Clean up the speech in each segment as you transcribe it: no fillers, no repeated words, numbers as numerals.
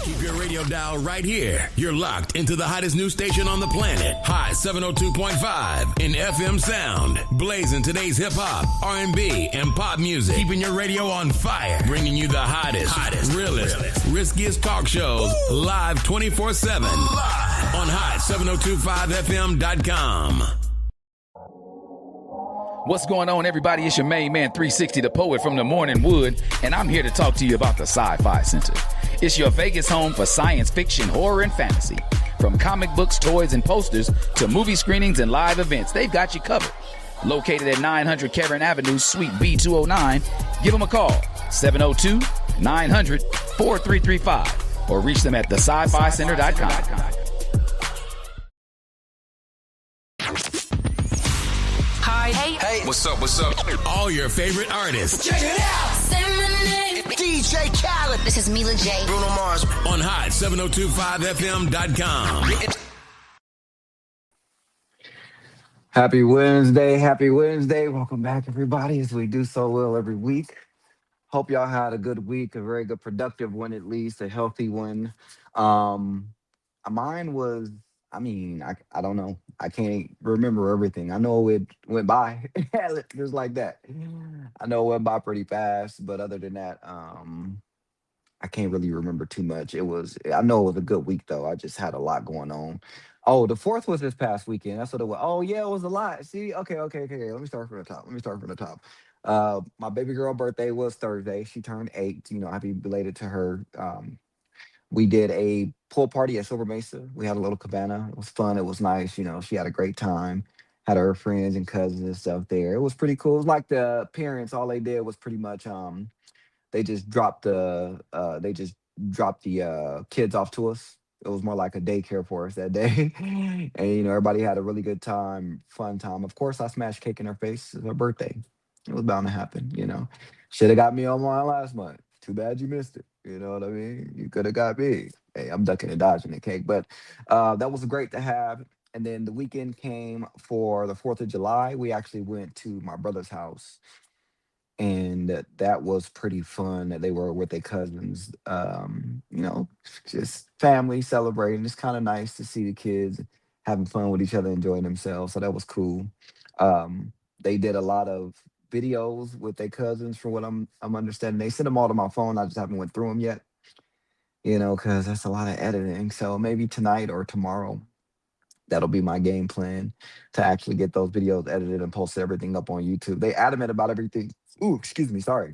Keep your radio dial right here. You're locked into the hottest news station on the planet. Hot 702.5 in FM sound. Blazing today's hip-hop, R&B, and pop music. Keeping your radio on fire. Bringing you the hottest, realest, riskiest talk shows live 24/7 on hot7025fm.com. What's going on, everybody? It's your main man, 360, the poet from the Morning Wood, and I'm here to talk to you about the Sci-Fi Center. It's your Vegas home for science fiction, horror, and fantasy. From comic books, toys, and posters to movie screenings and live events, they've got you covered. Located at 900 Cameron Avenue, Suite B209, give them a call, 702-900-4335, or reach them at thescificenter.com. Hey, what's up? All your favorite artists. Check it out. Say my name. DJ Khaled. This is Mila J. Bruno Mars. On hot7025fm.com. Happy Wednesday. Welcome back, everybody, as we do so well every week. Hope y'all had a good week, a very good productive one, at least, a healthy one. Mine was, I don't know. I can't remember everything. I know it went by just like that. I know it went by pretty fast, but other than that, I can't really remember too much. I know it was a good week, though. I just had a lot going on. Oh, the 4th was this past weekend. That's what it was. Oh, yeah, it was a lot. See, okay. Let me start from the top. My baby girl birthday was Thursday. She turned 8. Happy belated to her. We did a pool party at Silver Mesa. We had a little cabana. It was fun. It was nice. She had a great time. Had her friends and cousins and stuff there. It was pretty cool. It was like the parents, all they did was pretty much they just dropped the kids off to us. It was more like a daycare for us that day. And everybody had a really good time, fun time. Of course, I smashed cake in her face. It's her birthday. It was bound to happen, Should have got me on mine last month. Too bad you missed it. You know what I mean? You could have got me. Hey, I'm ducking and dodging the cake. But that was great to have. And then the weekend came for the 4th of July. We actually went to my brother's house. And that was pretty fun. They were with their cousins, just family celebrating. It's kind of nice to see the kids having fun with each other, enjoying themselves. So that was cool. They did a lot of videos with their cousins, from what I'm understanding. They sent them all to my phone. I just haven't went through them yet, because that's a lot of editing. So maybe tonight or tomorrow, that'll be my game plan, to actually get those videos edited and post everything up on YouTube. They adamant about everything. Ooh, excuse me, sorry.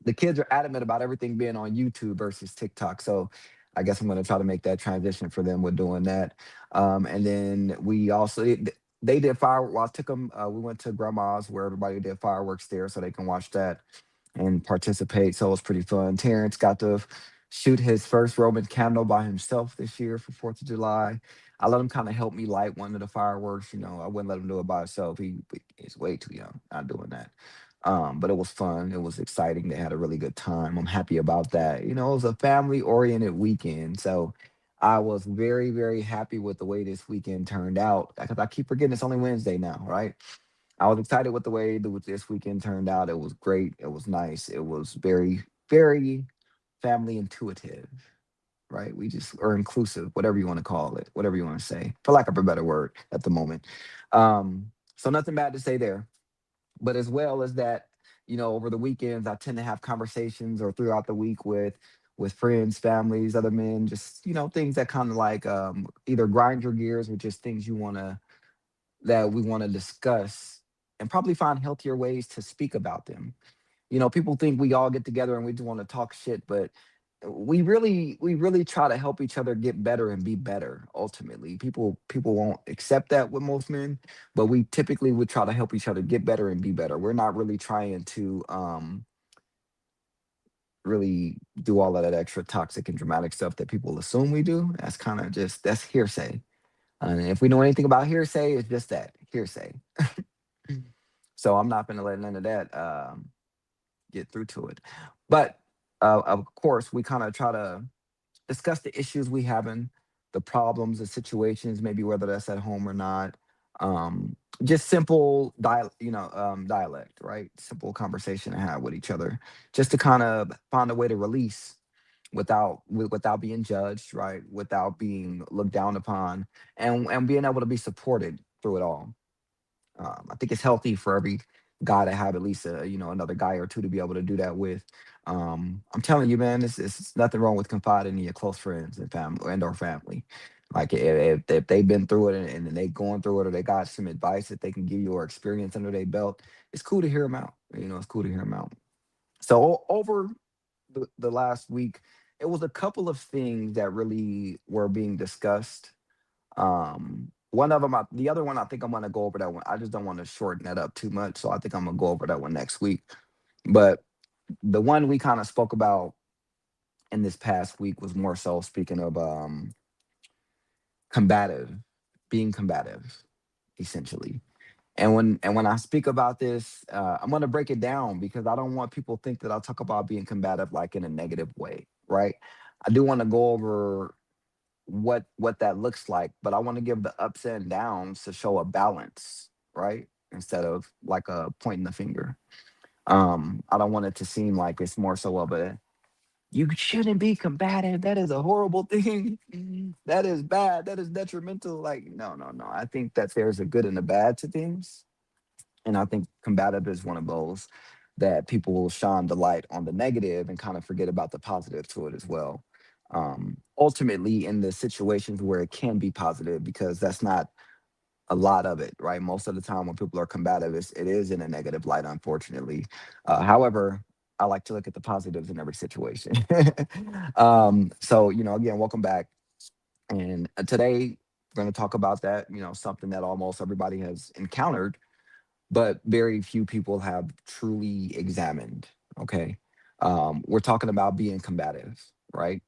The kids are adamant about everything being on YouTube versus TikTok. So I guess I'm going to try to make that transition for them with doing that. And then we also, they did fireworks. Well, I took them, we went to grandma's where everybody did fireworks there so they can watch that and participate. So it was pretty fun. Terrence got to shoot his first Roman candle by himself this year for 4th of July. I let him kind of help me light one of the fireworks. I wouldn't let him do it by himself. He's way too young, not doing that. But it was fun. It was exciting. They had a really good time. I'm happy about that. It was a family-oriented weekend. So I was very, very happy with the way this weekend turned out. Because I keep forgetting it's only Wednesday now, right? I was excited with the way this weekend turned out. It was great. It was nice. It was very, very family intuitive, right? We just are inclusive, whatever you want to call it, whatever you want to say, for lack of a better word at the moment. So nothing bad to say there. But as well as that, over the weekends, I tend to have conversations or throughout the week with friends, families, other men, just, things that kind of like either grind your gears or just things that we want to discuss and probably find healthier ways to speak about them. People think we all get together and we just want to talk shit, but we really try to help each other get better and be better. Ultimately, people won't accept that with most men, but we typically would try to help each other get better and be better. We're not really trying to really do all of that extra toxic and dramatic stuff that people assume we do. That's kind of that's hearsay. And if we know anything about hearsay, it's just that, hearsay. So I'm not going to let none of that get through to it. But of course, we kind of try to discuss the issues we having, the problems, the situations, maybe whether that's at home or not. Just simple dialect, right? Simple conversation to have with each other, just to kind of find a way to release without being judged, right? Without being looked down upon, and being able to be supported through it all. I think it's healthy for every guy to have at least another guy or two to be able to do that with. I'm telling you, man, it's nothing wrong with confiding in your close friends and family and or family. Like if they've been through it and they going through it or they got some advice that they can give you or experience under their belt, it's cool to hear them out. It's cool to hear them out. So over the last week, it was a couple of things that really were being discussed. One of them, the other one, I think I'm gonna go over that one. I just don't want to shorten that up too much, so I think I'm gonna go over that one next week. But the one we kind of spoke about in this past week was more so speaking of combative, being combative, essentially. And when I speak about this, I'm gonna break it down because I don't want people to think that I talk about being combative like in a negative way, right? I do want to go over what that looks like, but I want to give the ups and downs to show a balance, right? Instead of like a pointing the finger. I don't want it to seem like it's more so of a you shouldn't be combative. That is a horrible thing. That is bad. That is detrimental. Like, no, no, no. I think that there's a good and a bad to things. And I think combative is one of those that people will shine the light on the negative and kind of forget about the positive to it as well. Ultimately, in the situations where it can be positive, because that's not a lot of it, right? Most of the time when people are combative, it is in a negative light, unfortunately. However, I like to look at the positives in every situation. So, again, welcome back. And today we're going to talk about that, something that almost everybody has encountered but very few people have truly examined. Okay. We're talking about being combative, right?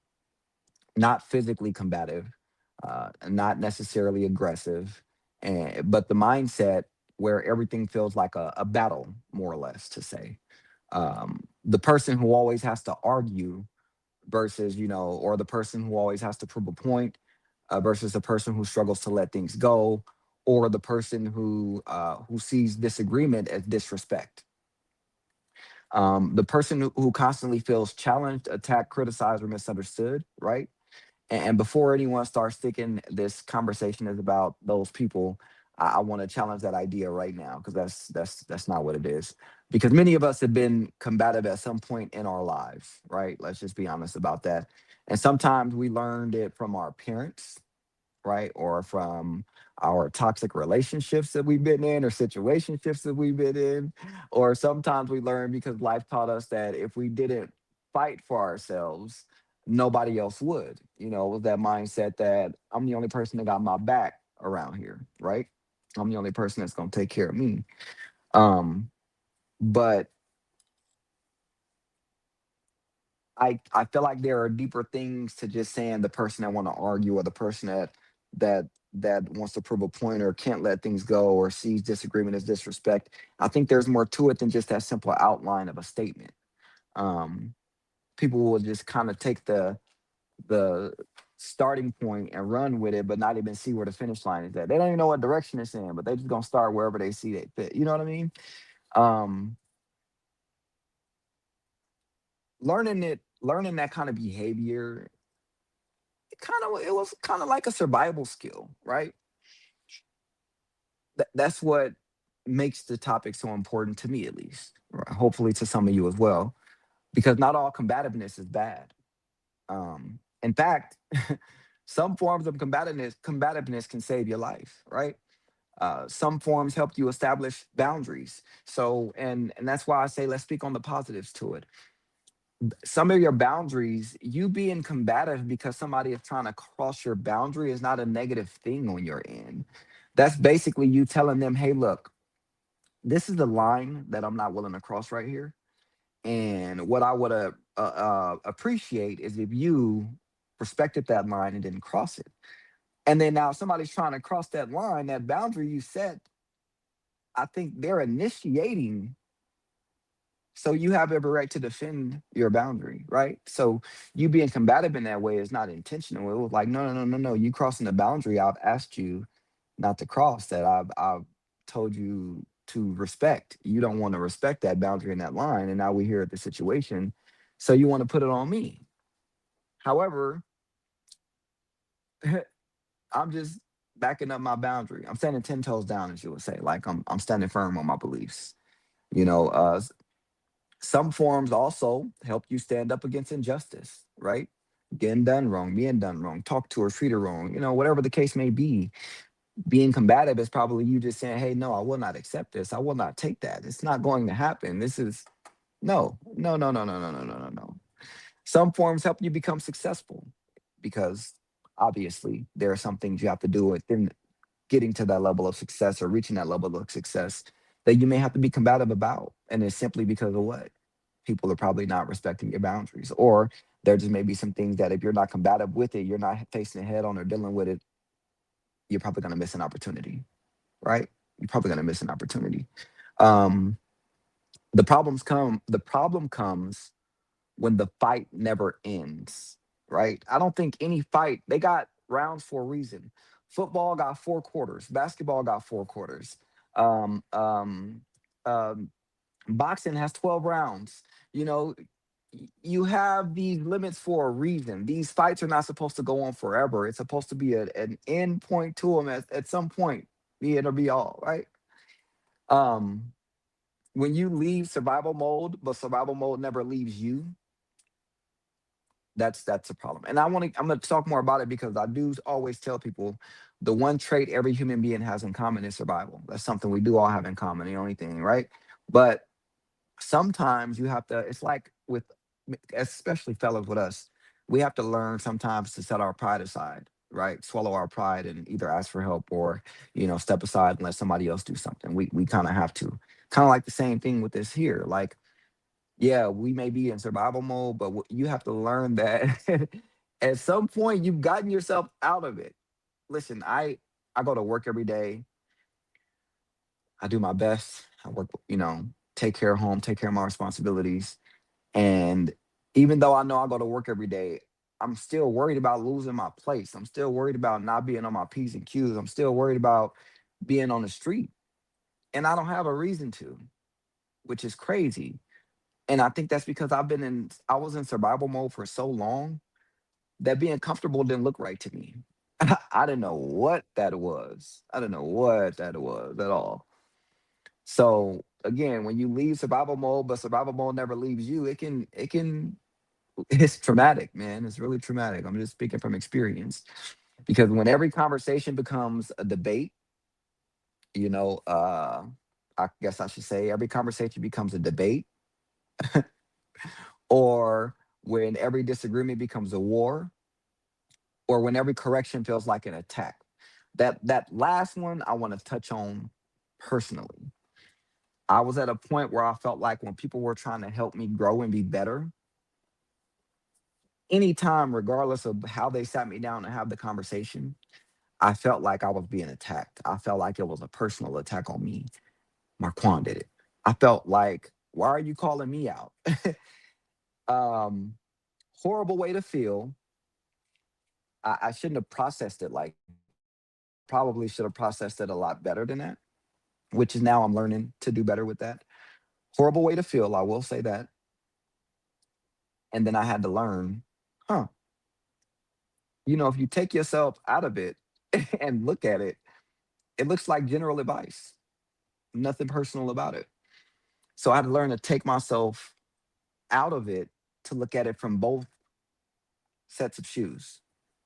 Not physically combative, not necessarily aggressive, but the mindset where everything feels like a battle, more or less, to say. The person who always has to argue versus, or the person who always has to prove a point versus the person who struggles to let things go, or the person who sees disagreement as disrespect. The person who constantly feels challenged, attacked, criticized, or misunderstood, right? And before anyone starts thinking this conversation is about those people, I want to challenge that idea right now because that's not what it is. Because many of us have been combative at some point in our lives, right? Let's just be honest about that. And sometimes we learned it from our parents, right? Or from our toxic relationships that we've been in or situationships that we've been in. Or sometimes we learn because life taught us that if we didn't fight for ourselves, nobody else would. It was that mindset that I'm the only person that got my back around here, right? I'm the only person that's gonna take care of me. Um, but I feel like there are deeper things to just saying the person that want to argue or the person that that wants to prove a point or can't let things go or sees disagreement as disrespect. I think there's more to it than just that simple outline of a statement. Um, People will just kind of take the starting point and run with it, but not even see where the finish line is at. They don't even know what direction it's in, but they just gonna start wherever they see they fit. You know what I mean? Um, learning that kind of behavior it was kind of like a survival skill, right? That's what makes the topic so important to me, at least. Right? Hopefully, to some of you as well, because not all combativeness is bad. In fact, some forms of combativeness can save your life, right? Some forms help you establish boundaries. So, and that's why I say let's speak on the positives to it. Some of your boundaries, you being combative because somebody is trying to cross your boundary is not a negative thing on your end. That's basically you telling them, hey, look, this is the line that I'm not willing to cross right here. And what I would appreciate is if you respected that line and didn't cross it. And then now somebody's trying to cross that line, that boundary you set, I think they're initiating. So you have every right to defend your boundary, right? So you being combative in that way is not intentional. It was like, no, no, no, no, no. You crossing the boundary I've asked you not to cross that I've told you to respect. You don't want to respect that boundary in that line. And now we're here at the situation. So you want to put it on me. However, I'm just backing up my boundary. I'm standing 10 toes down, as you would say. Like I'm standing firm on my beliefs. You know, some forms also help you stand up against injustice, right? Getting done wrong, being done wrong, talked to or treated wrong, whatever the case may be. Being combative is probably you just saying, hey, no, I will not accept this. I will not take that. It's not going to happen. This is no, no, no, no, no, no, no, no, no, no. Some forms help you become successful because obviously there are some things you have to do within getting to that level of success or reaching that level of success that you may have to be combative about. And it's simply because of what? People are probably not respecting your boundaries. Or there just may be some things that if you're not combative with it, you're not facing it head on or dealing with it, you're probably going to miss an opportunity, right? You're probably going to miss an opportunity. Um, the problem comes when the fight never ends, right? I don't think any fight, they got rounds for a reason. Football got four quarters, basketball got four quarters. Um, um, um, Boxing has 12 rounds. You know, you have these limits for a reason. These fights are not supposed to go on forever. It's supposed to be an end point to them at some point, be it or be all, right? Um, when you leave survival mode, but survival mode never leaves you, that's a problem. And I'm gonna talk more about it because I do always tell people the one trait every human being has in common is survival. That's something we do all have in common, the only thing, right? But sometimes you have to, it's like with especially fellas with us, we have to learn sometimes to set our pride aside, right? Swallow our pride and either ask for help or, step aside and let somebody else do something. We kind of have to. Kind of like the same thing with this here. Like, yeah, we may be in survival mode, but you have to learn that at some point you've gotten yourself out of it. Listen, I go to work every day. I do my best. I work, take care of home, take care of my responsibilities. And even though I know I go to work every day, I'm still worried about losing my place. I'm still worried about not being on my P's and Q's. I'm still worried about being on the street. And I don't have a reason to, which is crazy. And I think that's because I was in survival mode for so long that being comfortable didn't look right to me. I didn't know what that was. I didn't know what that was at all. So again, when you leave survival mode, but survival mode never leaves you, it's traumatic, man. It's really traumatic. I'm just speaking from experience. Because when every conversation becomes a debate, you know, uh, I guess I should say every conversation becomes a debate, or when every disagreement becomes a war, or when every correction feels like an attack. That last one I want to touch on personally. I was at a point where I felt like when people were trying to help me grow and be better, anytime, regardless of how they sat me down and have the conversation, I felt like I was being attacked. I felt like it was a personal attack on me. Marquand did it. I felt like, why are you calling me out? um, Horrible way to feel. I shouldn't have processed it like probably should have processed it a lot better than that, which is now I'm learning to do better with that. Horrible way to feel, I will say that. And then I had to learn, huh, if you take yourself out of it and look at it, it looks like general advice, nothing personal about it. So I had to learn to take myself out of it to look at it from both sets of shoes,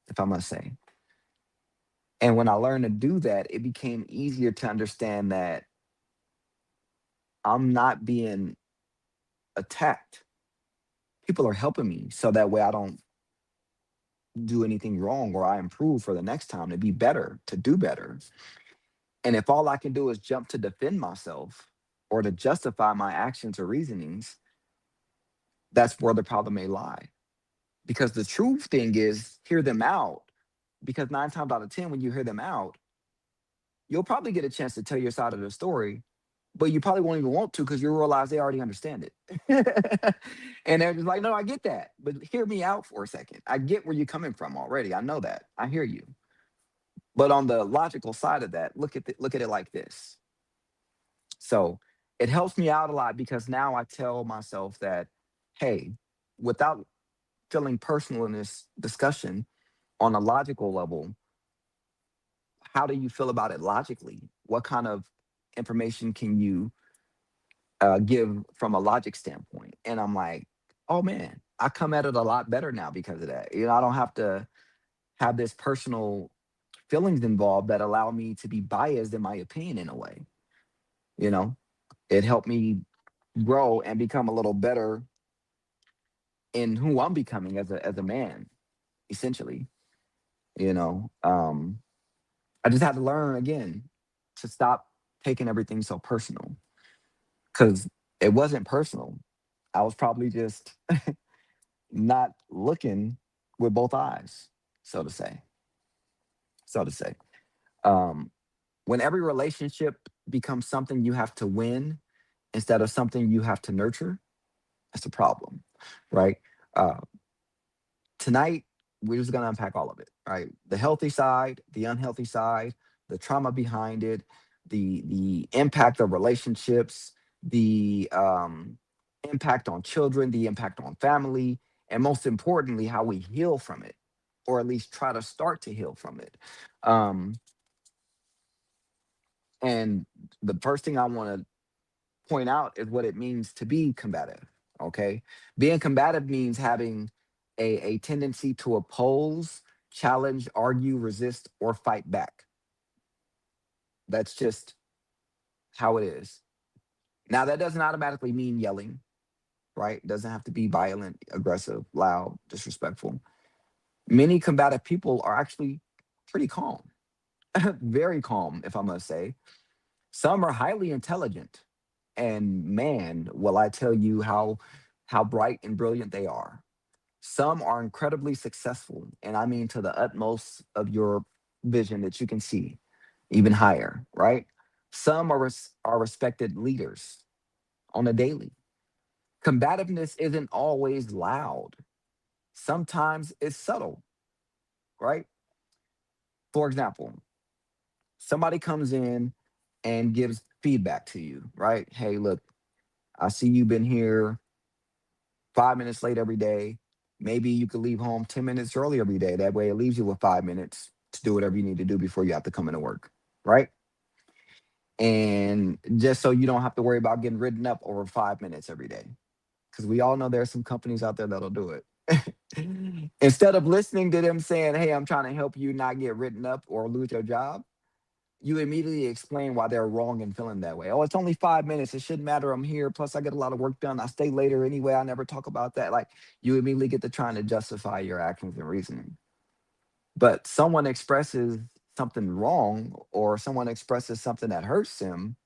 if I must say. And when I learned to do that, it became easier to understand that I'm not being attacked. People are helping me so that way I don't do anything wrong or I improve for the next time to be better, to do better. And if all I can do is jump to defend myself or to justify my actions or reasonings, that's where the problem may lie. Because the true thing is, hear them out. Because nine times out of 10, when you hear them out, you'll probably get a chance to tell your side of the story, but you probably won't even want to because you realize they already understand it. And they're just like, no, I get that. But hear me out for a second. I get where you're coming from already. I know that. I hear you. But on the logical side of that, look at it like this. So it helps me out a lot because now I tell myself that, hey, without feeling personal in this discussion on a logical level, how do you feel about it logically? What kind of information can you give from a logic standpoint? And I'm like, oh man, I come at it a lot better now because of that. I don't have to have this personal feelings involved that allow me to be biased in my opinion in a way. You know, it helped me grow and become a little better in who I'm becoming as a man, essentially. You know, I just had to learn again to stop taking everything so personal because it wasn't personal. I was probably just not looking with both eyes, so to say. So to say. Um, when every relationship becomes something you have to win instead of something you have to nurture, that's a problem, right? Uh, Tonight, we're just going to unpack all of it, right? The healthy side, the unhealthy side, the trauma behind it, the impact of relationships, the impact on children, the impact on family, and most importantly, how we heal from it, or at least try to start to heal from it. Um, and the first thing I want to point out is what it means to be combative. Okay. Being combative means having a tendency to oppose, challenge, argue, resist, or fight back. That's just how it is. Now, that doesn't automatically mean yelling, right? It doesn't have to be violent, aggressive, loud, disrespectful. Many combative people are actually pretty calm, very calm, if I must say. Some are highly intelligent, and man, will I tell you how bright and brilliant they are. Some are incredibly successful, and I mean to the utmost of your vision that you can see, even higher, right? Some are respected leaders on a daily. Combativeness isn't always loud. Sometimes it's subtle, right? For example, somebody comes in and gives feedback to you, right? Hey, look, I see you've been here 5 minutes late every day. Maybe you could leave home 10 minutes early every day. That way it leaves you with 5 minutes to do whatever you need to do before you have to come into work. Right. And just so you don't have to worry about getting written up over 5 minutes every day. Because we all know there's some companies out there that'll do it. Instead of listening to them saying, hey, I'm trying to help you not get written up or lose your job, you immediately explain why they're wrong and feeling that way. Oh, it's only 5 minutes. It shouldn't matter. I'm here. Plus, I get a lot of work done. I stay later anyway. I never talk about that. Like you immediately get to trying to justify your actions and reasoning. But someone expresses something wrong or someone expresses something that hurts them,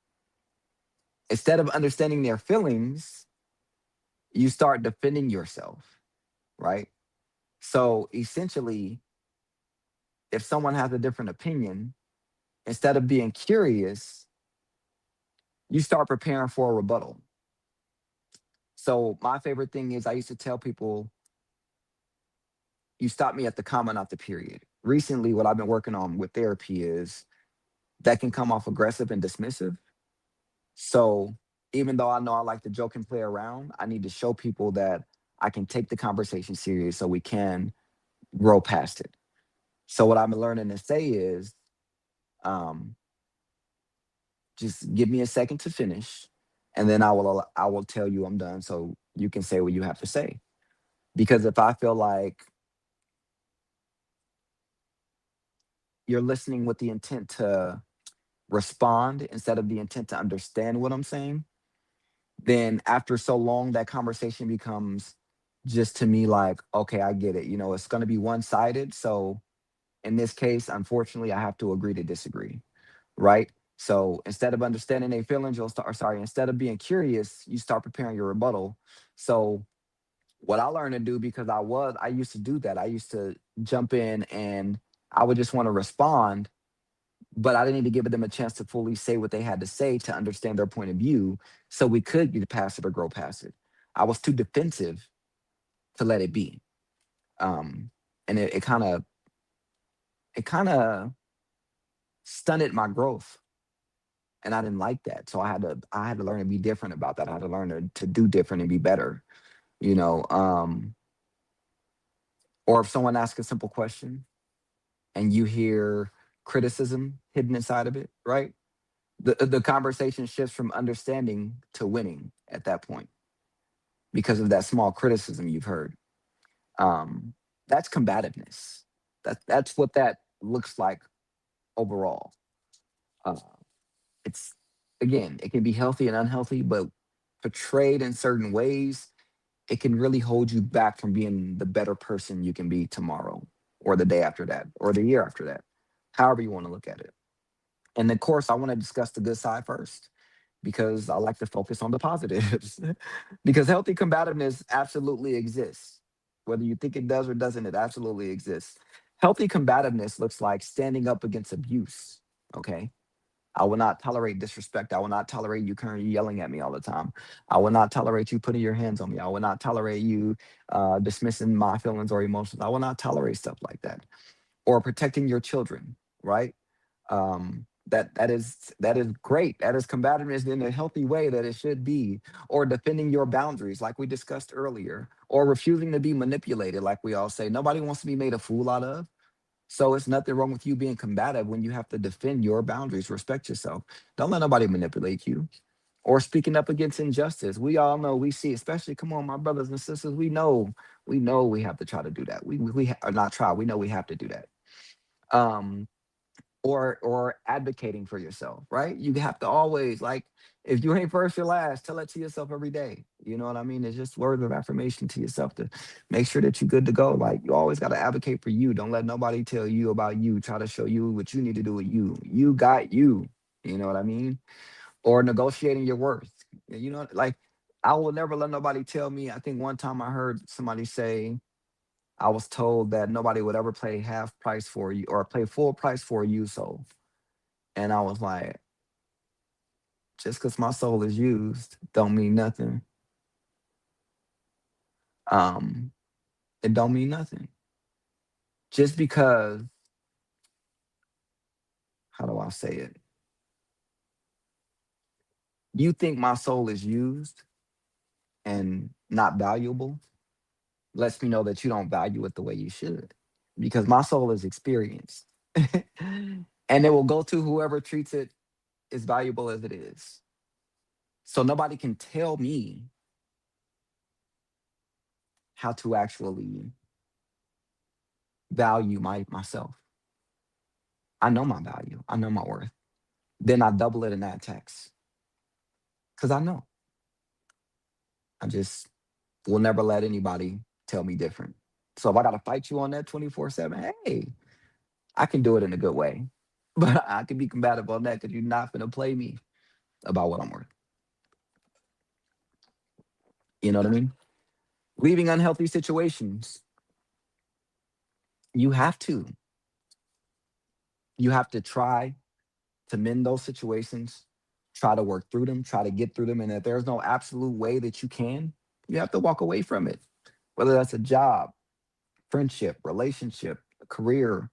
instead of understanding their feelings, you start defending yourself, right? So essentially, if someone has a different opinion, instead of being curious, you start preparing for a rebuttal. So my favorite thing is I used to tell people, you stop me at the comma, not the period. Recently, what I've been working on with therapy is that can come off aggressive and dismissive. So even though I know I like to joke and play around, I need to show people that I can take the conversation serious so we can grow past it. So what I've been learning to say is, um, just give me a second to finish, and then I will tell you I'm done, so you can say what you have to say. Because if I feel like you're listening with the intent to respond instead of the intent to understand what I'm saying, then after so long, that conversation becomes just to me like, okay, I get it. It's going to be one sided. So in this case, unfortunately, I have to agree to disagree. Right. So instead of understanding their feelings, you'll start, or sorry, instead of being curious, you start preparing your rebuttal. So what I learned to do, because I used to do that. I used to jump in and I would just want to respond, but I didn't even give them a chance to fully say what they had to say to understand their point of view so we could get past it or grow past it. I was too defensive to let it be. Um, and it kind of stunted my growth. And I didn't like that. So I had to learn to be different about that. I had to learn to do different and be better, you know. Or if someone asks a simple question and you hear criticism hidden inside of it, right? The conversation shifts from understanding to winning at that point because of that small criticism you've heard. Um, that's combativeness. That's what that looks like overall. Uh, it's again, it can be healthy and unhealthy, but portrayed in certain ways, it can really hold you back from being the better person you can be tomorrow or the day after that or the year after that, however you want to look at it. And of course, I want to discuss the good side first because I like to focus on the positives. Because healthy combativeness absolutely exists. Whether you think it does or doesn't, it absolutely exists. Healthy combativeness looks like standing up against abuse. Okay. I will not tolerate disrespect. I will not tolerate you currently yelling at me all the time. I will not tolerate you putting your hands on me. I will not tolerate you dismissing my feelings or emotions. I will not tolerate stuff like that. Or protecting your children, right? That is great. That is combativeness in a healthy way that it should be. Or defending your boundaries, like we discussed earlier. Or refusing to be manipulated, like we all say. Nobody wants to be made a fool out of. So it's nothing wrong with you being combative when you have to defend your boundaries, respect yourself. Don't let nobody manipulate you. Or speaking up against injustice. We all know, we see, especially, come on, my brothers and sisters, we know we have to try to do that. Or not try, we know we have to do that. Um, or advocating for yourself, right? You have to always, like, if you ain't first, you're last. Tell that to yourself every day. You know what I mean? It's just words of affirmation to yourself to make sure that you're good to go. Like, you always got to advocate for you. Don't let nobody tell you about you. Try to show you what you need to do with you. You got you. You know what I mean? Or negotiating your worth. You know, like, I will never let nobody tell me. I think one time I heard somebody say, I was told that nobody would ever pay half price for you or pay full price for you. So, and I was like, just because my soul is used, don't mean nothing. Um, it don't mean nothing. Just because, how do I say it? You think my soul is used and not valuable, lets me know that you don't value it the way you should. Because my soul is experienced. And it will go to whoever treats it as valuable as it is. So nobody can tell me how to actually value myself. I know my value. I know my worth. Then I double it in that tax because I know. I just will never let anybody tell me different. So if I gotta fight you on that 24/7, hey, I can do it in a good way. But I can be combative on that because you're not gonna play me about what I'm worth. You know what I mean? Leaving unhealthy situations. You have to. You have to try to mend those situations, try to work through them, try to get through them. And if there's no absolute way that you can, you have to walk away from it. Whether that's a job, friendship, relationship, a career,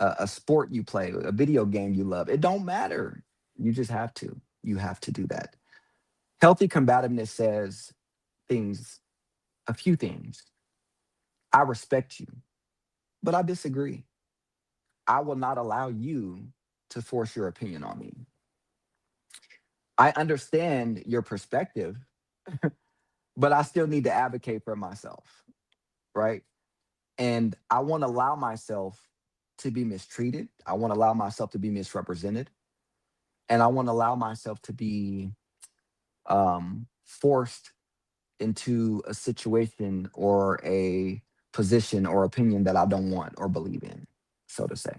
a sport you play, a video game you love, it don't matter. You just have to. You have to do that. Healthy combativeness says things, a few things. I respect you, but I disagree. I will not allow you to force your opinion on me. I understand your perspective, but I still need to advocate for myself, right? And I won't allow myself to be mistreated. I won't allow myself to be misrepresented. And I won't allow myself to be forced into a situation or a position or opinion that I don't want or believe in, so to say.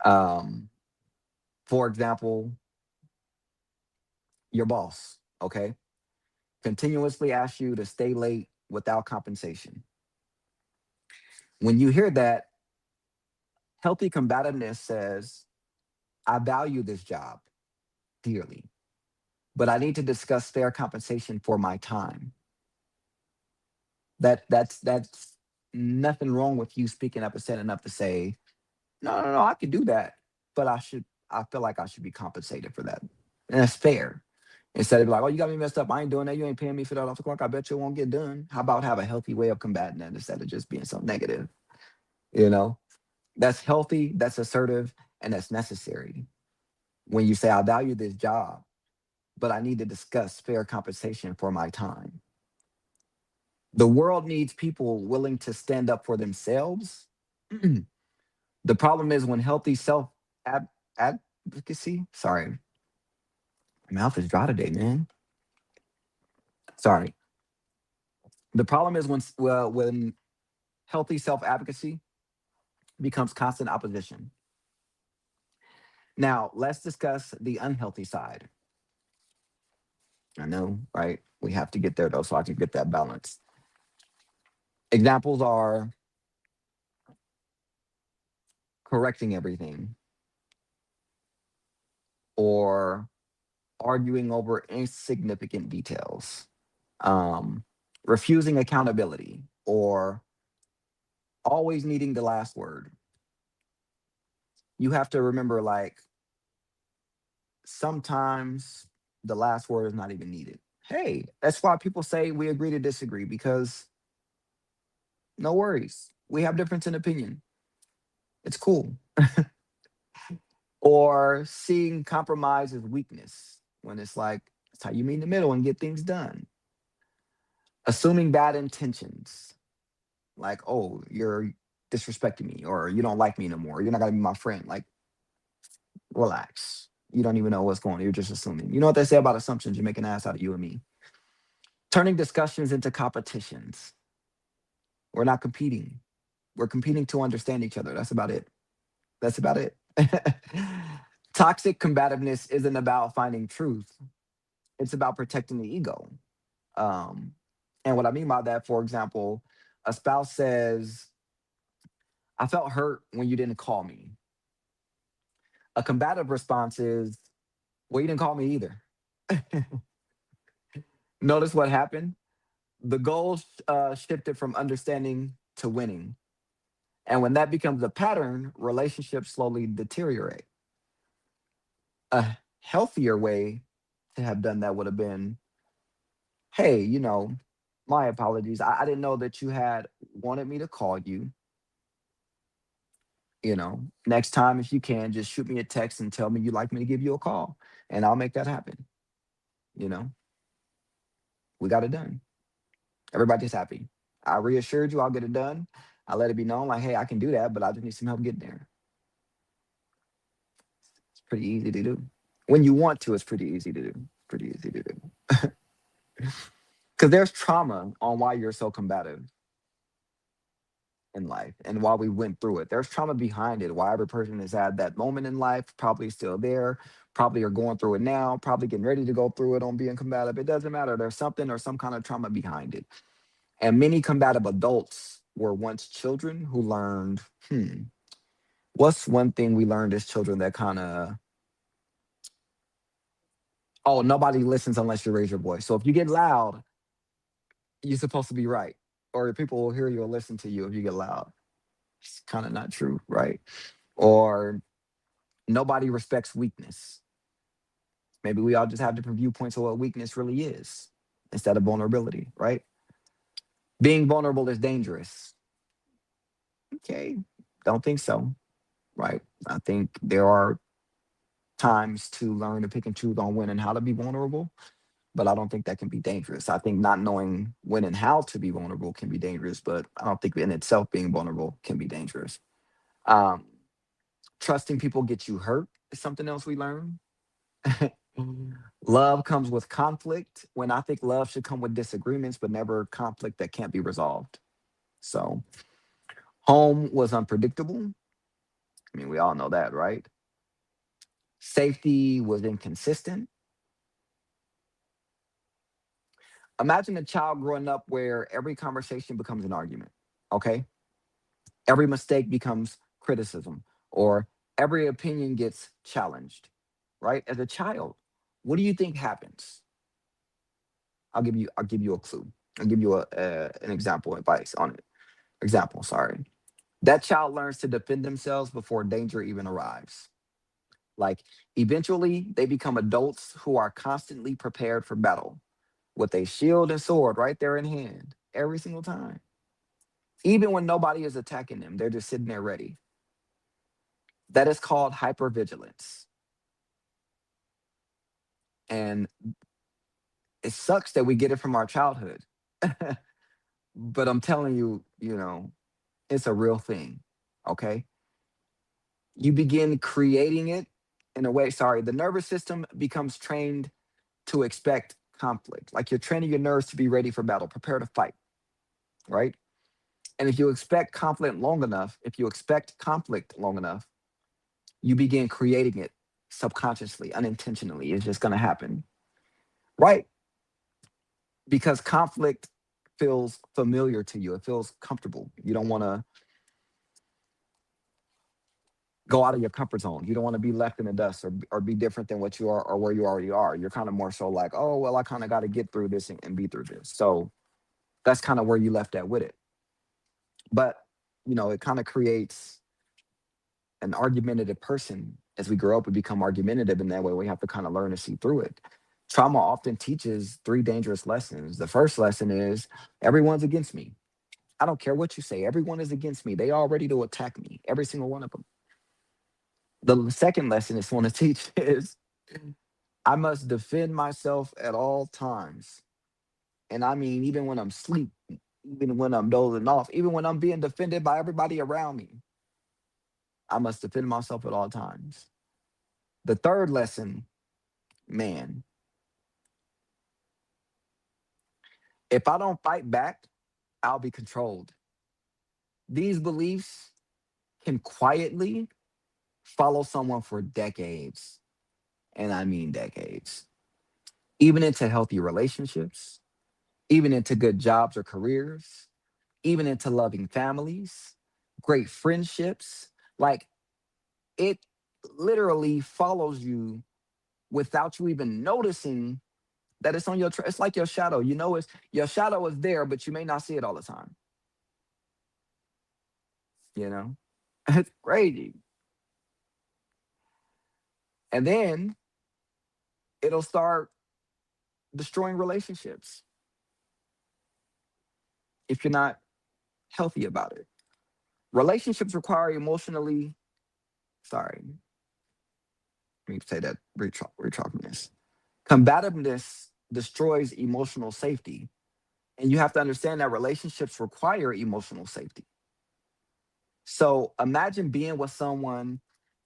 Um, for example, your boss, okay, continuously asks you to stay late without compensation. When you hear that, healthy combativeness says, I value this job dearly, but I need to discuss fair compensation for my time. That's nothing wrong with you speaking up and standing up to say, no, no, no, I can do that, but I feel like I should be compensated for that. And that's fair. Instead of like, oh, you got me messed up. I ain't doing that. You ain't paying me for that off the clock. I bet you it won't get done. How about have a healthy way of combating that instead of just being so negative? You know, that's healthy, that's assertive, and that's necessary. When you say, I value this job, but I need to discuss fair compensation for my time. The world needs people willing to stand up for themselves. The problem is when healthy self advocacy, sorry, my mouth is dry today, man. Sorry. The problem is when healthy self advocacy becomes constant opposition. Now, let's discuss the unhealthy side. I know, right? We have to get there though, so I can get that balance. Examples are correcting everything or arguing over insignificant details, um, refusing accountability, or always needing the last word. You have to remember, like, sometimes the last word is not even needed. Hey, that's why people say we agree to disagree because no worries. We have difference in opinion. It's cool. Or seeing compromise as weakness when it's like, it's how you meet in the middle and get things done. Assuming bad intentions, like, oh, you're disrespecting me or you don't like me no more. You're not going to be my friend. Like, relax. You don't even know what's going on. You're just assuming. You know what they say about assumptions? You make an ass out of you and me. Turning discussions into competitions. We're not competing. We're competing to understand each other. That's about it. That's about it. Toxic combativeness isn't about finding truth. It's about protecting the ego. Um, and what I mean by that, for example, a spouse says, I felt hurt when you didn't call me. A combative response is, well, you didn't call me either. Notice what happened? The goal shifted from understanding to winning. And when that becomes a pattern, relationships slowly deteriorate. A healthier way to have done that would have been, hey, my apologies. I didn't know that you had wanted me to call you. Next time, if you can, just shoot me a text and tell me you'd like me to give you a call, and I'll make that happen. You know, we got it done. Everybody's happy. I reassured you I'll get it done. I let it be known, like, hey, I can do that, but I just need some help getting there. It's pretty easy to do. When you want to, it's pretty easy to do. Pretty easy to do. Because there's trauma on why you're so combative in life and why we went through it. There's trauma behind it. Why every person has had that moment in life, probably still there, probably are going through it now, probably getting ready to go through it on being combative. It doesn't matter. There's something or some kind of trauma behind it. And many combative adults were once children who learned, what's one thing we learned as children that kind of, oh, nobody listens unless you raise your voice. So if you get loud, you're supposed to be right. Or people will hear you or listen to you if you get loud. It's kind of not true, right? Or nobody respects weakness. Maybe we all just have different viewpoints of what weakness really is instead of vulnerability, right? Being vulnerable is dangerous. Okay, don't think so, right? I think there are times to learn to pick and choose on when and how to be vulnerable, but I don't think that can be dangerous. I think not knowing when and how to be vulnerable can be dangerous, but I don't think in itself being vulnerable can be dangerous. Um, Trusting people gets you hurt is something else we learn. Love comes with conflict when I think love should come with disagreements, but never conflict that can't be resolved. So, home was unpredictable. I mean, we all know that, right? Safety was inconsistent. Imagine a child growing up where every conversation becomes an argument, okay? Every mistake becomes criticism, or every opinion gets challenged, right? As a child, what do you think happens? I'll give you a clue. I'll give you an example advice on it. Example, sorry. That child learns to defend themselves before danger even arrives. Like eventually they become adults who are constantly prepared for battle with a shield and sword right there in hand every single time. Even when nobody is attacking them, they're just sitting there ready. That is called hypervigilance. And it sucks that we get it from our childhood. But I'm telling you, it's a real thing. Okay. You begin creating it in a way. Sorry, the nervous system becomes trained to expect conflict. Like you're training your nerves to be ready for battle, prepare to fight, right? And if you expect conflict long enough, you begin creating it subconsciously, unintentionally. It's just going to happen, right? Because conflict feels familiar to you. It feels comfortable. You don't want to go out of your comfort zone. You don't want to be left in the dust or be different than what you are or where you already are. You're kind of more so like, oh, well, I kind of got to get through this and be through this. So that's kind of where you left at with it. But, it kind of creates an argumentative person. As we grow up, we become argumentative. And that way we have to kind of learn to see through it. Trauma often teaches three dangerous lessons. The first lesson is everyone's against me. I don't care what you say. Everyone is against me. They all ready to attack me. Every single one of them. The second lesson it's want to teach is I must defend myself at all times. And I mean, even when I'm asleep, even when I'm dozing off, even when I'm being defended by everybody around me, I must defend myself at all times. The third lesson, man, if I don't fight back, I'll be controlled. These beliefs can quietly follow someone for decades. And I mean decades, even into healthy relationships, even into good jobs or careers, even into loving families, great friendships. Like it literally follows you without you even noticing that it's on it's like your shadow. It's your shadow is there, but you may not see it all the time. You know, it's crazy. And then it'll start destroying relationships if you're not healthy about it. Relationships require emotionally, sorry, let me say that, retracting this. Combativeness destroys emotional safety. And you have to understand that relationships require emotional safety. So imagine being with someone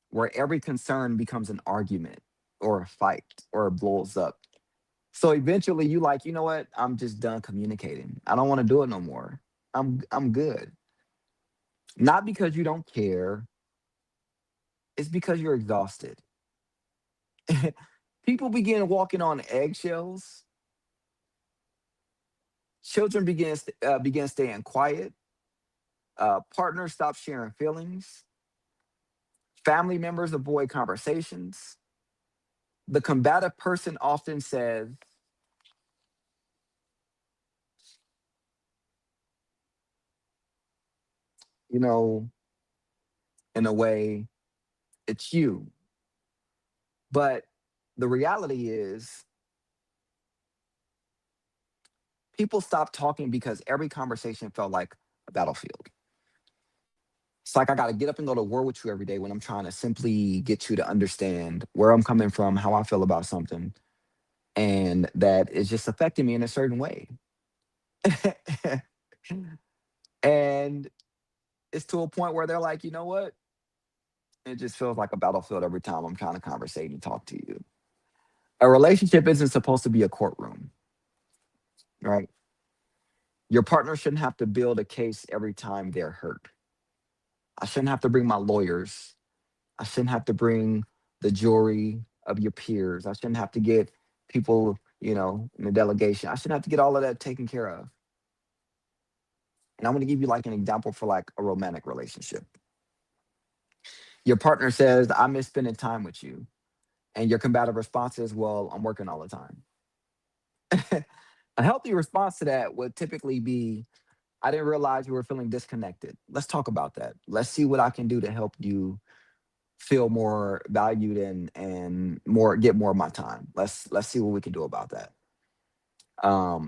where every concern becomes an argument or a fight or it blows up. So eventually you like, you know what? I'm just done communicating. I don't want to do it no more. I'm good. Not because you don't care, it's because you're exhausted. People begin walking on eggshells. Children begin staying quiet. Partners stop sharing feelings. Family members avoid conversations. The combative person often says, you know, in a way, it's you. But the reality is, people stop talking because every conversation felt like a battlefield. It's like I got to get up and go to war with you every day when I'm trying to simply get you to understand where I'm coming from, how I feel about something, and that it's just affecting me in a certain way. And it's to a point where they're like, you know what? It just feels like a battlefield every time I'm trying to conversate and talk to you. A relationship isn't supposed to be a courtroom, right? Your partner shouldn't have to build a case every time they're hurt. I shouldn't have to bring my lawyers. I shouldn't have to bring the jury of your peers. I shouldn't have to get people, in the delegation. I shouldn't have to get all of that taken care of. And I'm going to give you like an example for like a romantic relationship. Your partner says, I miss spending time with you. And your combative response is, well, I'm working all the time. A healthy response to that would typically be, I didn't realize you were feeling disconnected. Let's talk about that. Let's see what I can do to help you feel more valued and more get more of my time. Let's see what we can do about that.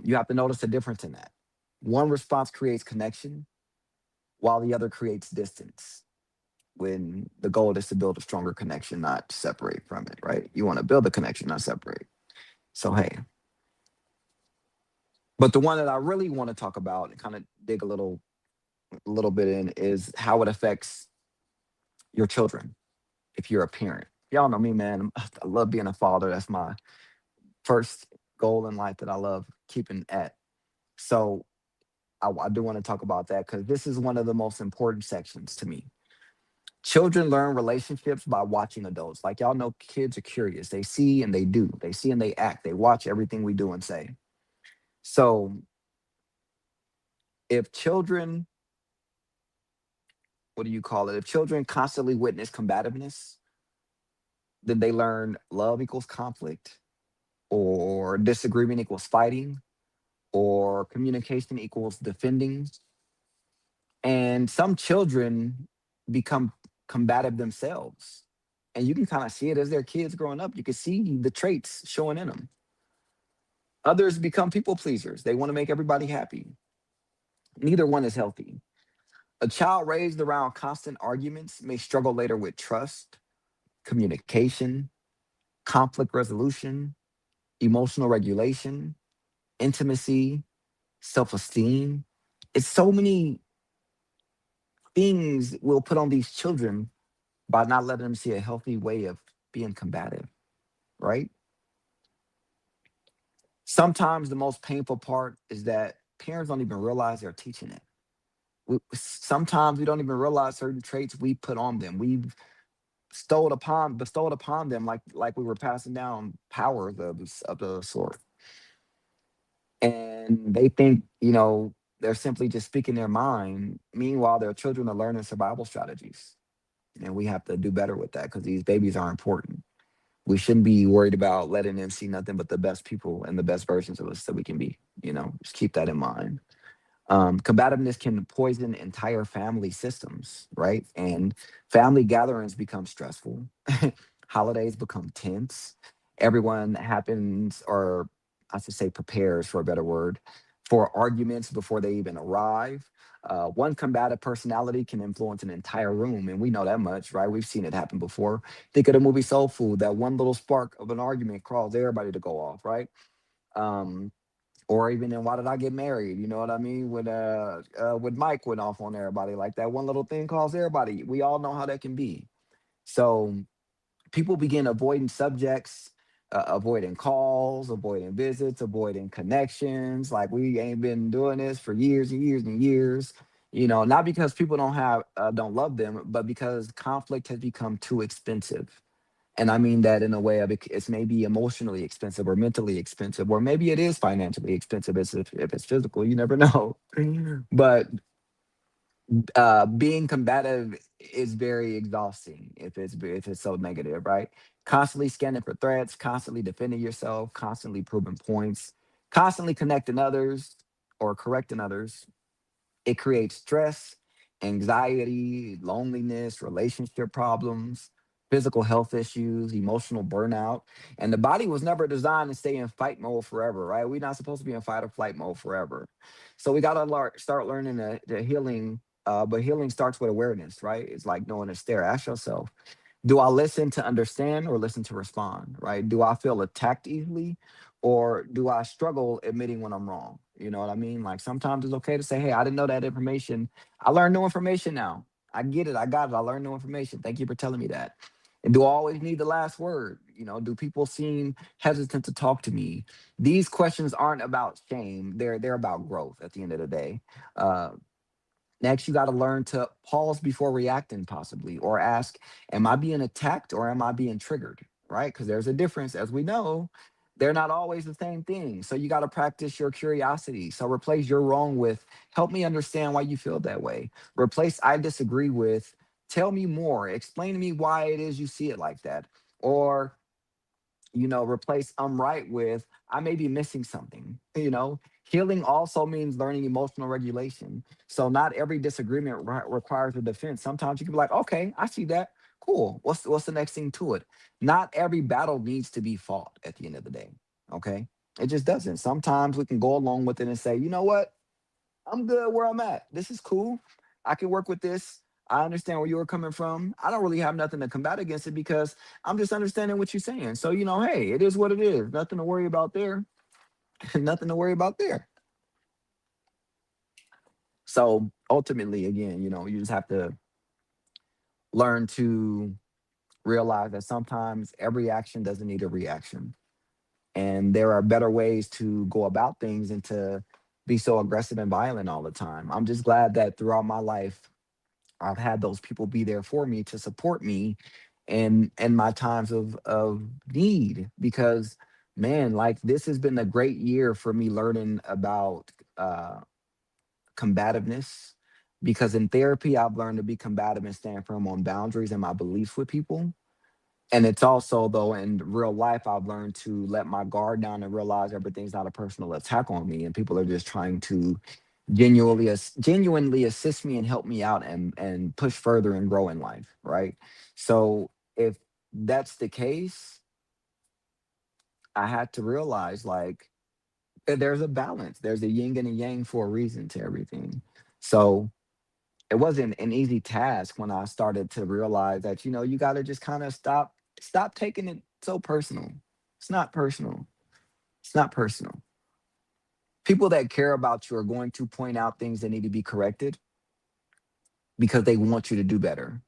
You have to notice the difference in that. One response creates connection, while the other creates distance. When the goal is to build a stronger connection, not separate from it, right? You want to build a connection, not separate. So hey, but the one that I really want to talk about and kind of dig a little bit in is how it affects your children if you're a parent. Y'all know me, man. I love being a father. That's my first goal in life that I love keeping at. So I do want to talk about that because this is one of the most important sections to me. Children learn relationships by watching adults. Like y'all know, kids are curious. They see and they do. They see and they act. They watch everything we do and say. So if children, what do you call it? If children constantly witness combativeness, then they learn love equals conflict, or disagreement equals fighting, or communication equals defending. And some children become combative themselves. And you can kind of see it as their kids growing up. You can see the traits showing in them. Others become people pleasers. They want to make everybody happy. Neither one is healthy. A child raised around constant arguments may struggle later with trust, communication, conflict resolution, emotional regulation, intimacy, self esteem. It's so many things we'll put on these children by not letting them see a healthy way of being combative, right? Sometimes the most painful part is that parents don't even realize they're teaching it. Sometimes we don't even realize certain traits we put on them. We've bestowed upon them like we were passing down powers of the sort. And they think, they're simply just speaking their mind. Meanwhile, their children are learning survival strategies. And we have to do better with that because these babies are important. We shouldn't be worried about letting them see nothing but the best people and the best versions of us that we can be. Just keep that in mind. Combativeness can poison entire family systems, right? And family gatherings become stressful. Holidays become tense. Everyone happens, or I should say, prepares for a better word, for arguments before they even arrive. One combative personality can influence an entire room, and we know that much, right? We've seen it happen before. Think of the movie Soul Food. That one little spark of an argument caused everybody to go off, right? Um, or even in Why Did I Get Married? You know what I mean? When Mike went off on everybody, like that one little thing caused everybody. We all know how that can be. So people begin avoiding subjects, avoiding calls, avoiding visits, avoiding connections. Like we ain't been doing this for years and years and years. Not because people don't love them, but because conflict has become too expensive. And I mean that in a way of it's maybe emotionally expensive or mentally expensive, or maybe it is financially expensive if it's physical. You never know. But being combative is very exhausting if it's so negative, right? Constantly scanning for threats, constantly defending yourself, constantly proving points, constantly connecting others or correcting others. It creates stress, anxiety, loneliness, relationship problems, physical health issues, emotional burnout. And the body was never designed to stay in fight mode forever, right? We're not supposed to be in fight or flight mode forever. So we got to start learning the healing. But healing starts with awareness, right? It's like knowing to stare. Ask yourself, do I listen to understand or listen to respond, right? Do I feel attacked easily or do I struggle admitting when I'm wrong? You know what I mean? Like sometimes it's okay to say, hey, I didn't know that information. I learned new information now. I get it. I got it. I learned new information. Thank you for telling me that. And do I always need the last word? Do people seem hesitant to talk to me? These questions aren't about shame. They're about growth at the end of the day. Uh, Next, you got to learn to pause before reacting, possibly, or ask, am I being attacked or am I being triggered? Right? Because there's a difference. As we know, they're not always the same thing. So you got to practice your curiosity. So replace you're wrong with, help me understand why you feel that way. Replace I disagree with, tell me more. Explain to me why it is you see it like that. Or replace I'm right with I may be missing something. Healing also means learning emotional regulation. So not every disagreement requires a defense. Sometimes you can be like, okay, I see that. Cool. What's the next thing to it? Not every battle needs to be fought at the end of the day. Okay. It just doesn't. Sometimes we can go along with it and say, you know what? I'm good where I'm at. This is cool. I can work with this. I understand where you're coming from. I don't really have nothing to combat against it because I'm just understanding what you're saying. So, hey, it is what it is. Nothing to worry about there. Nothing to worry about there. So ultimately, again, you just have to learn to realize that sometimes every action doesn't need a reaction. And there are better ways to go about things and to be so aggressive and violent all the time. I'm just glad that throughout my life, I've had those people be there for me to support me in my times of need because man, like this has been a great year for me learning about combativeness because in therapy I've learned to be combative and stand firm on boundaries and my beliefs with people. And it's also though in real life I've learned to let my guard down and realize everything's not a personal attack on me and people are just trying to genuinely assist me and help me out and push further and grow in life, right? So if that's the case, I had to realize like there's a balance. There's a yin and a yang for a reason to everything. So it wasn't an easy task when I started to realize that, you got to just kind of stop taking it so personal. It's not personal. It's not personal. People that care about you are going to point out things that need to be corrected because they want you to do better.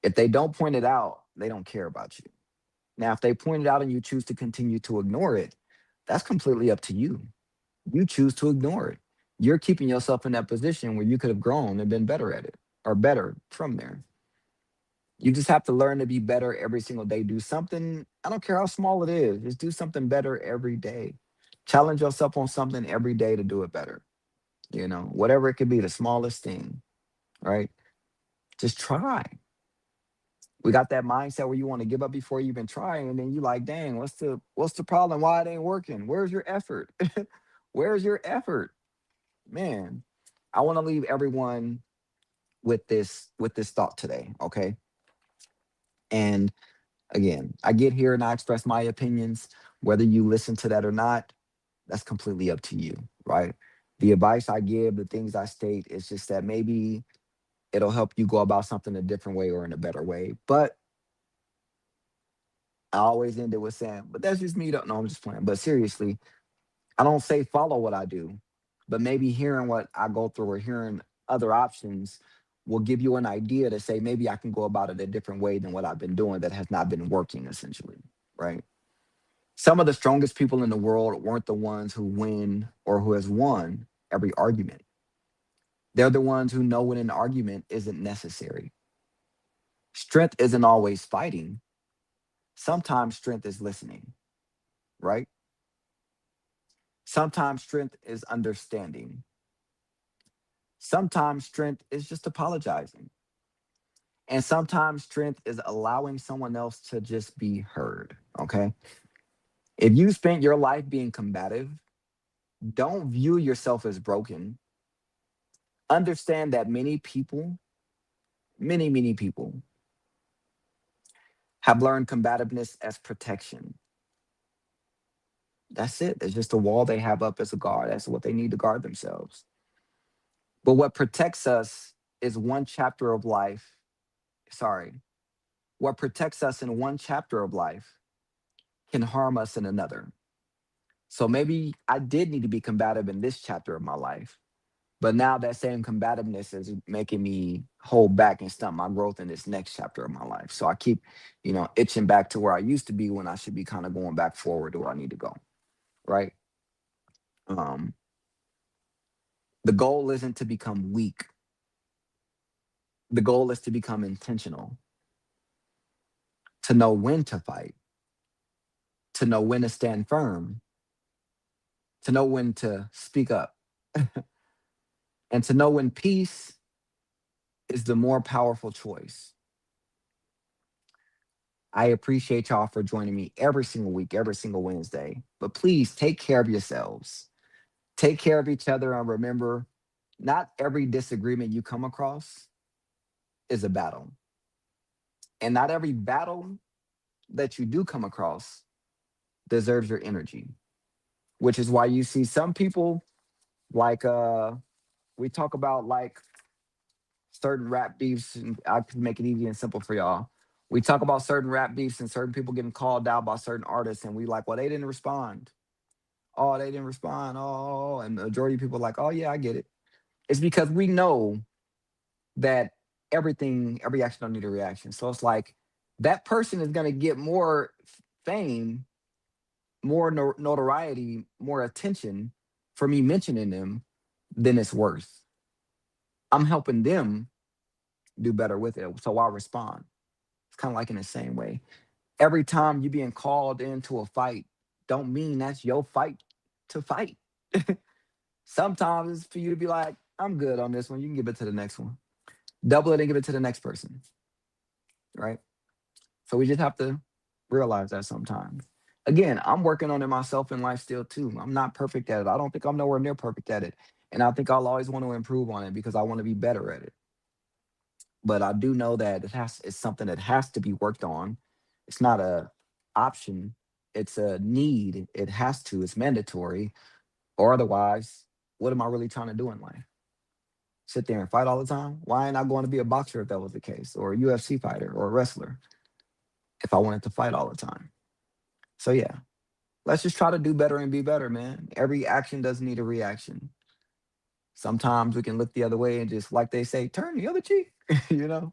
If they don't point it out, they don't care about you. Now, if they point it out and you choose to continue to ignore it, that's completely up to you. You choose to ignore it. You're keeping yourself in that position where you could have grown and been better at it or better from there. You just have to learn to be better every single day. Do something, I don't care how small it is, just do something better every day. Challenge yourself on something every day to do it better. Whatever it could be, the smallest thing, right? Just try. We got that mindset where you want to give up before you even try, and then you like, dang, what's the problem? Why it ain't working? Where's your effort? Where's your effort? Man, I want to leave everyone with this thought today, okay? And again, I get here and I express my opinions. Whether you listen to that or not, that's completely up to you, right? The advice I give, the things I state, is just that maybe it'll help you go about something a different way or in a better way. But I always end it with saying, but that's just me. Don't know. I'm just playing. But seriously, I don't say follow what I do, but maybe hearing what I go through or hearing other options will give you an idea to say maybe I can go about it a different way than what I've been doing that has not been working, essentially, right? Some of the strongest people in the world weren't the ones who win or who has won every argument. They're the ones who know when an argument isn't necessary. Strength isn't always fighting. Sometimes strength is listening, right? Sometimes strength is understanding. Sometimes strength is just apologizing. And sometimes strength is allowing someone else to just be heard. Okay. If you spent your life being combative, don't view yourself as broken. Understand that many people, many people, have learned combativeness as protection. That's it. It's just a wall they have up as a guard. That's what they need to guard themselves. But what protects us is one chapter of life. Sorry. What protects us in one chapter of life can harm us in another. So maybe I did need to be combative in this chapter of my life, but now that same combativeness is making me hold back and stunt my growth in this next chapter of my life. So I keep, itching back to where I used to be when I should be kind of going back forward to where I need to go. Right. Um, the goal isn't to become weak. The goal is to become intentional, to know when to fight, to know when to stand firm, to know when to speak up, and to know when peace is the more powerful choice. I appreciate y'all for joining me every single week, every single Wednesday. But please take care of yourselves, take care of each other, and remember, not every disagreement you come across is a battle. And not every battle that you do come across deserves your energy, which is why you see some people like we talk about like certain rap beefs, and I can make it easy and simple for y'all. We talk about certain rap beefs and certain people getting called out by certain artists, and we like, well, they didn't respond. Oh, they didn't respond. Oh, and the majority of people are like, oh yeah, I get it. It's because we know that every action don't need a reaction. So it's like that person is gonna get more fame, more notoriety, more attention for me mentioning them than it's worth. I'm helping them do better with it. So I'll respond. It's kind of like in the same way. Every time you being called into a fight, don't mean that's your fight to fight. Sometimes it's for you to be like, I'm good on this one. You can give it to the next one. Double it and give it to the next person. Right. So we just have to realize that sometimes. Again, I'm working on it myself in life still too. I'm not perfect at it. I don't think I'm nowhere near perfect at it. And I think I'll always want to improve on it because I want to be better at it. But I do know that it's something that has to be worked on. It's not a option. It's a need. It has to. It's mandatory. Or otherwise, what am I really trying to do in life? Sit there and fight all the time? Why ain't I going to be a boxer if that was the case, or a UFC fighter, or a wrestler if I wanted to fight all the time? So yeah, let's just try to do better and be better, man. Every action doesn't need a reaction. Sometimes we can look the other way and just, like they say, turn the other cheek, you know?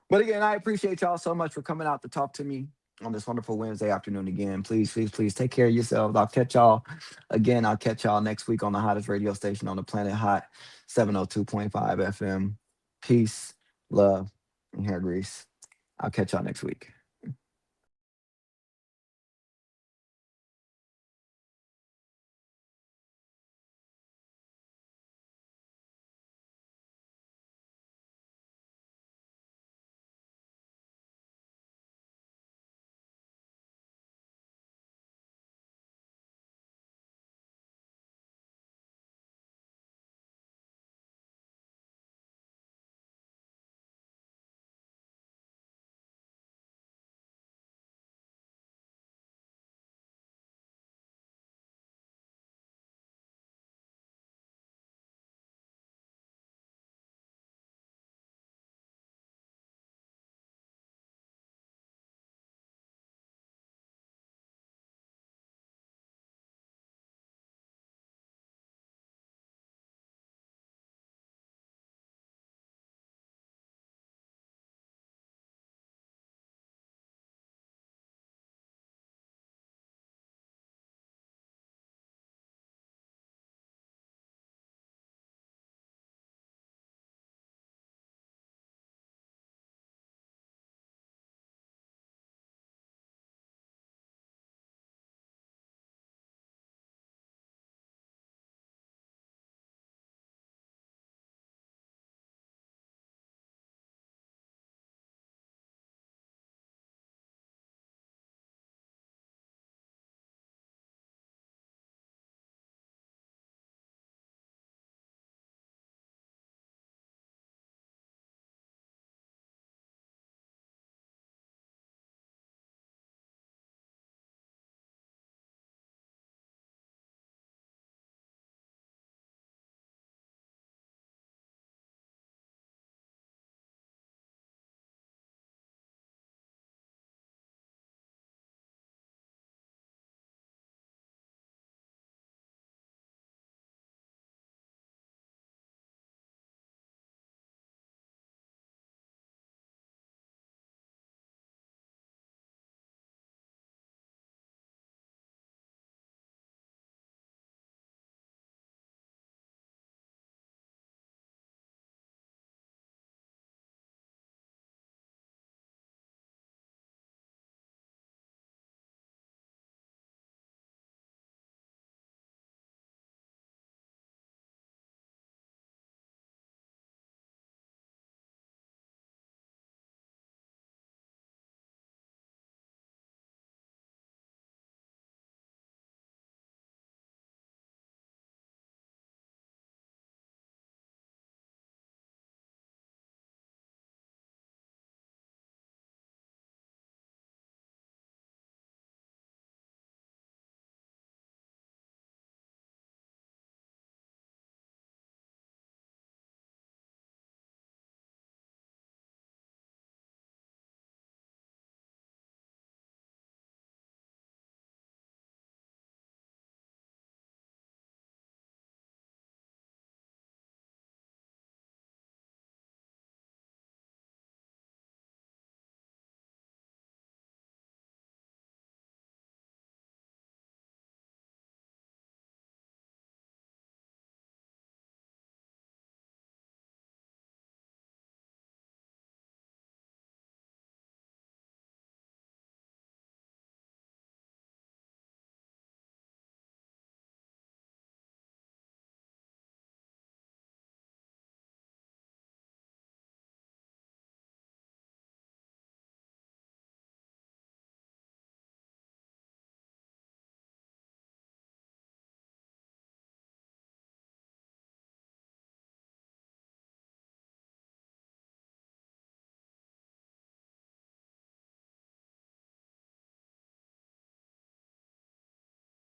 But again, I appreciate y'all so much for coming out to talk to me on this wonderful Wednesday afternoon again. Please, please, please take care of yourselves. I'll catch y'all again. I'll catch y'all next week on the hottest radio station on the planet, Hot 702.5 FM. Peace, love, and hair grease. I'll catch y'all next week.